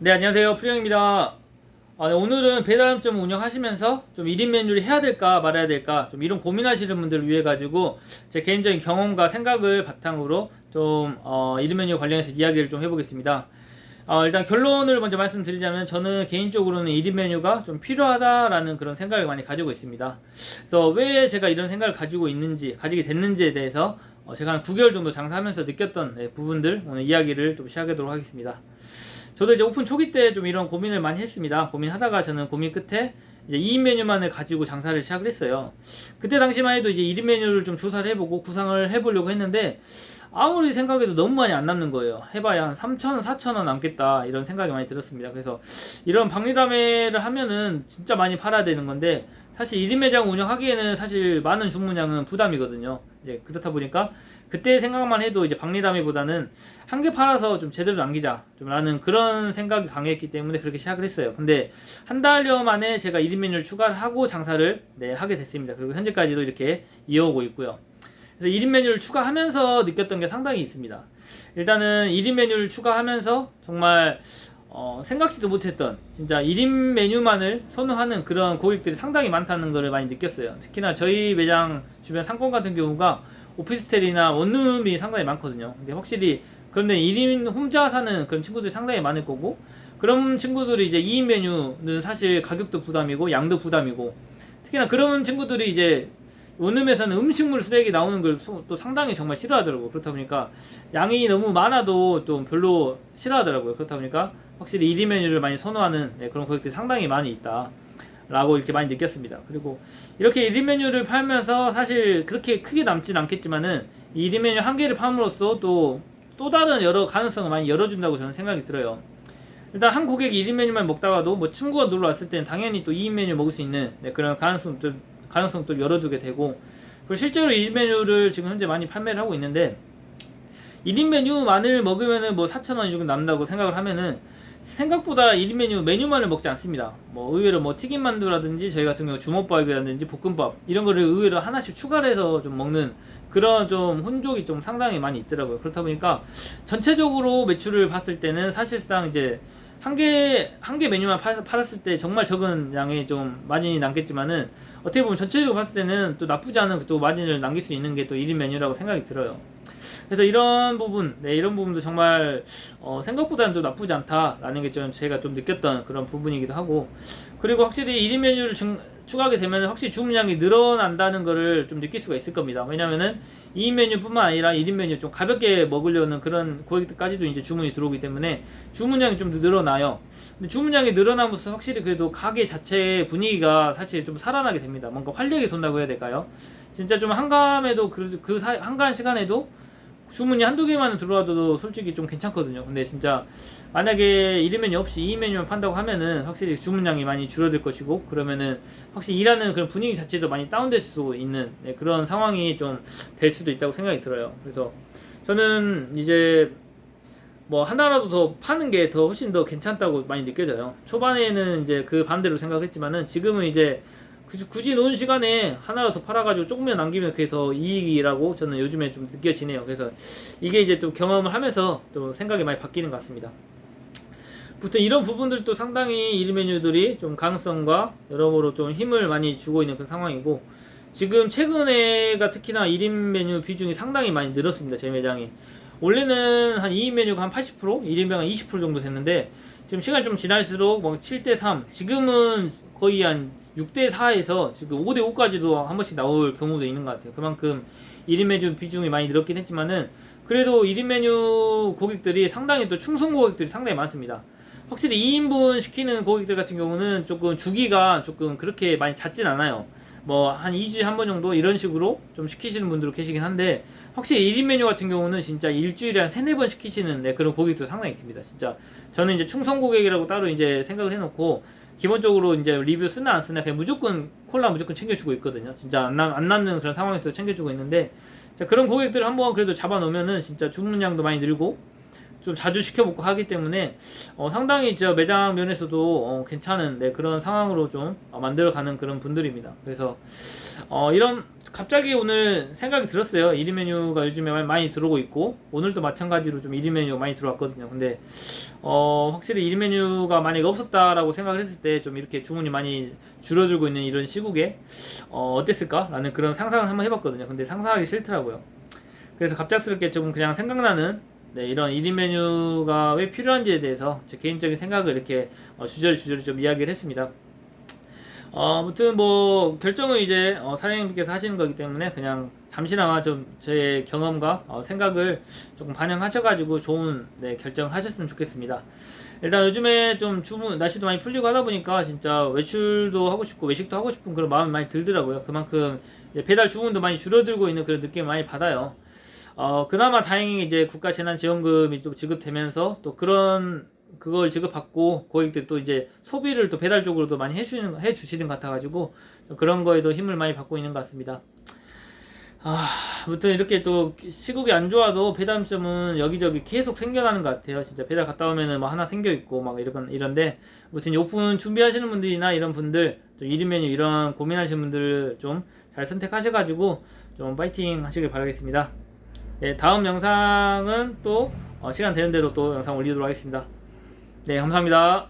네, 안녕하세요. 프리형입니다. 네, 오늘은 배달음점 운영하시면서 좀 1인 메뉴를 해야 될까 말아야 될까 좀 이런 고민하시는 분들을 위해 가지고 제 개인적인 경험과 생각을 바탕으로 좀 1인 메뉴 관련해서 이야기를 좀 해보겠습니다. 일단 결론을 먼저 말씀드리자면 저는 개인적으로는 1인 메뉴가 좀 필요하다라는 그런 생각을 많이 가지고 있습니다. 그래서 왜 제가 이런 생각을 가지게 됐는지에 대해서 제가 한 9개월 정도 장사하면서 느꼈던 부분들 오늘 이야기를 좀 시작하도록 하겠습니다. 저도 이제 오픈 초기 때 좀 이런 고민을 많이 했습니다. 고민하다가 저는 고민 끝에 이제 2인 메뉴만을 가지고 장사를 시작을 했어요. 그때 당시만 해도 이제 1인 메뉴를 좀 조사를 해보고 구상을 해보려고 했는데 아무리 생각해도 너무 많이 안 남는 거예요. 해봐야 한 3,000원, 4,000원 남겠다 이런 생각이 많이 들었습니다. 그래서 이런 박리담회를 하면은 진짜 많이 팔아야 되는 건데 사실 1인 매장 운영하기에는 사실 많은 주문량은 부담이거든요. 이제 그렇다 보니까 그때 생각만 해도 이제 박리담회보다는 한 개 팔아서 좀 제대로 남기자 좀 라는 그런 생각이 강했기 때문에 그렇게 시작을 했어요. 근데 한 달여 만에 제가 1인 메뉴를 추가를 하고 장사를 하게 됐습니다. 그리고 현재까지도 이렇게 이어오고 있고요. 그래서 1인 메뉴를 추가하면서 느꼈던 게 상당히 있습니다. 일단은 1인 메뉴를 추가하면서 정말 생각지도 못했던 진짜 1인 메뉴만을 선호하는 그런 고객들이 상당히 많다는 것을 많이 느꼈어요. 특히나 저희 매장 주변 상권 같은 경우가 오피스텔이나 원룸이 상당히 많거든요. 근데 확실히 그런데 1인 혼자 사는 그런 친구들이 상당히 많을 거고 그런 친구들이 이제 2인 메뉴는 사실 가격도 부담이고 양도 부담이고 특히나 그런 친구들이 이제 원룸에서는 음식물 쓰레기 나오는 걸 또 상당히 정말 싫어하더라고요. 그렇다 보니까 양이 너무 많아도 좀 별로 싫어하더라고요. 그렇다 보니까 확실히 1인 메뉴를 많이 선호하는 그런 고객들이 상당히 많이 있다 라고 이렇게 많이 느꼈습니다. 그리고 이렇게 1인 메뉴를 팔면서 사실 그렇게 크게 남진 않겠지만은 1인 메뉴 한 개를 팔므로써 또 다른 여러 가능성을 많이 열어준다고 저는 생각이 들어요. 일단 한 고객이 1인 메뉴만 먹다가도 뭐 친구가 놀러 왔을 때는 당연히 또 2인 메뉴 먹을 수 있는 그런 가능성 또 열어두게 되고 그리고 실제로 1인 메뉴를 지금 현재 많이 판매를 하고 있는데 1인 메뉴만을 먹으면은 뭐 4,000원 정도 남는다고 생각을 하면은 생각보다 1인 메뉴만을 먹지 않습니다. 뭐 의외로 뭐 튀김만두라든지 저희 같은 경우 주먹밥이라든지 볶음밥 이런 거를 의외로 하나씩 추가를 해서 좀 먹는 그런 좀 혼족이 좀 상당히 많이 있더라고요. 그렇다 보니까 전체적으로 매출을 봤을 때는 사실상 이제 한 개 메뉴만 팔았을 때 정말 적은 양의 좀 마진이 남겠지만은 어떻게 보면 전체적으로 봤을 때는 또 나쁘지 않은 또 마진을 남길 수 있는 게 또 1인 메뉴라고 생각이 들어요. 그래서 이런 부분, 이런 부분도 정말 생각보다는 좀 나쁘지 않다라는 게 좀 제가 좀 느꼈던 그런 부분이기도 하고 그리고 확실히 1인 메뉴를 추가하게 되면 확실히 주문량이 늘어난다는 거를 좀 느낄 수가 있을 겁니다. 왜냐면은 2인 메뉴뿐만 아니라 1인 메뉴 좀 가볍게 먹으려는 그런 고객들까지도 이제 주문이 들어오기 때문에 주문량이 좀 늘어나요. 근데 주문량이 늘어나면서 확실히 그래도 가게 자체의 분위기가 사실 좀 살아나게 됩니다. 뭔가 활력이 돈다고 해야 될까요? 진짜 좀 한감에도 한가한 시간에도 주문이 한두 개만 들어와도 솔직히 좀 괜찮거든요. 근데 진짜 만약에 1인 메뉴 없이 2인 메뉴만 판다고 하면은 확실히 주문량이 많이 줄어들 것이고 그러면은 확실히 일하는 그런 분위기 자체도 많이 다운될 수 있는 그런 상황이 좀 될 수도 있다고 생각이 들어요. 그래서 저는 이제 뭐 하나라도 더 파는 게 더 훨씬 더 괜찮다고 많이 느껴져요. 초반에는 이제 그 반대로 생각을 했지만은 지금은 이제 굳이 노는 시간에 하나라도 더 팔아가지고 조금이나 남기면 그게 더 이익이라고 저는 요즘에 좀 느껴지네요. 그래서 이게 이제 또 경험을 하면서 또 생각이 많이 바뀌는 것 같습니다. 보통 이런 부분들도 상당히 1인 메뉴들이 좀 가능성과 여러모로 좀 힘을 많이 주고 있는 그런 상황이고 지금 최근에가 특히나 1인 메뉴 비중이 상당히 많이 늘었습니다. 제 매장이. 원래는 한 2인 메뉴가 한 80%, 1인당 한 20% 정도 됐는데 지금 시간이 좀 지날수록 뭐 7대3, 지금은 거의 한 6대4에서 지금 5대5까지도 한 번씩 나올 경우도 있는 것 같아요. 그만큼 1인 메뉴 비중이 많이 늘었긴 했지만은 그래도 1인 메뉴 고객들이 상당히 또 충성 고객들이 상당히 많습니다. 확실히 2인분 시키는 고객들 같은 경우는 조금 주기가 조금 그렇게 많이 잦진 않아요. 뭐 한 2주에 한 번 정도 이런 식으로 좀 시키시는 분들도 계시긴 한데 확실히 1인 메뉴 같은 경우는 진짜 일주일에 한 3-4번 시키시는 그런 고객도 상당히 있습니다. 진짜 저는 이제 충성 고객이라고 따로 이제 생각을 해놓고 기본적으로 이제 리뷰 쓰나 안 쓰나 그냥 무조건 콜라 무조건 챙겨주고 있거든요. 진짜 안 남는 그런 상황에서 챙겨주고 있는데 자, 그런 고객들 한번 그래도 잡아놓으면은 진짜 주문량도 많이 늘고 좀 자주 시켜먹고 하기 때문에 상당히 저 매장 면에서도 괜찮은 그런 상황으로 좀 만들어가는 그런 분들입니다. 그래서 이런 갑자기 오늘 생각이 들었어요. 1인 메뉴가 요즘에 많이 들어오고 있고, 오늘도 마찬가지로 좀 1인 메뉴가 많이 들어왔거든요. 근데 확실히 1인 메뉴가 만약에 없었다라고 생각을 했을 때 좀 이렇게 주문이 많이 줄어들고 있는 이런 시국에 어땠을까라는 그런 상상을 한번 해봤거든요. 근데 상상하기 싫더라고요. 그래서 갑작스럽게 좀 그냥 생각나는, 네, 이런 1인 메뉴가 왜 필요한지에 대해서 제 개인적인 생각을 이렇게 주저리 좀 이야기를 했습니다. 아무튼 뭐 결정은 이제 사장님께서 하시는 거기 때문에 그냥 잠시나마 좀 제 경험과 생각을 조금 반영하셔가지고 좋은, 네, 결정하셨으면 좋겠습니다. 일단 요즘에 좀 주문 날씨도 많이 풀리고 하다 보니까 진짜 외출도 하고 싶고 외식도 하고 싶은 그런 마음이 많이 들더라고요. 그만큼 이제 배달 주문도 많이 줄어들고 있는 그런 느낌을 많이 받아요. 그나마 다행히 이제 국가 재난지원금이 또 지급되면서 또 그걸 지급받고 고객들 또 이제 소비를 또 배달 쪽으로도 많이 해주시는 것 같아가지고 그런 거에도 힘을 많이 받고 있는 것 같습니다. 아무튼 이렇게 또 시국이 안 좋아도 배달점은 여기저기 계속 생겨나는 것 같아요. 진짜 배달 갔다 오면은 뭐 하나 생겨 있고 막 이런데, 아무튼 오픈 준비하시는 분들이나 이런 분들, 좀 1인 메뉴 이런 고민하시는 분들 좀 잘 선택하셔가지고 좀 파이팅 하시길 바라겠습니다. 네, 다음 영상은 또 시간 되는 대로 또 영상 올리도록 하겠습니다. 네, 감사합니다.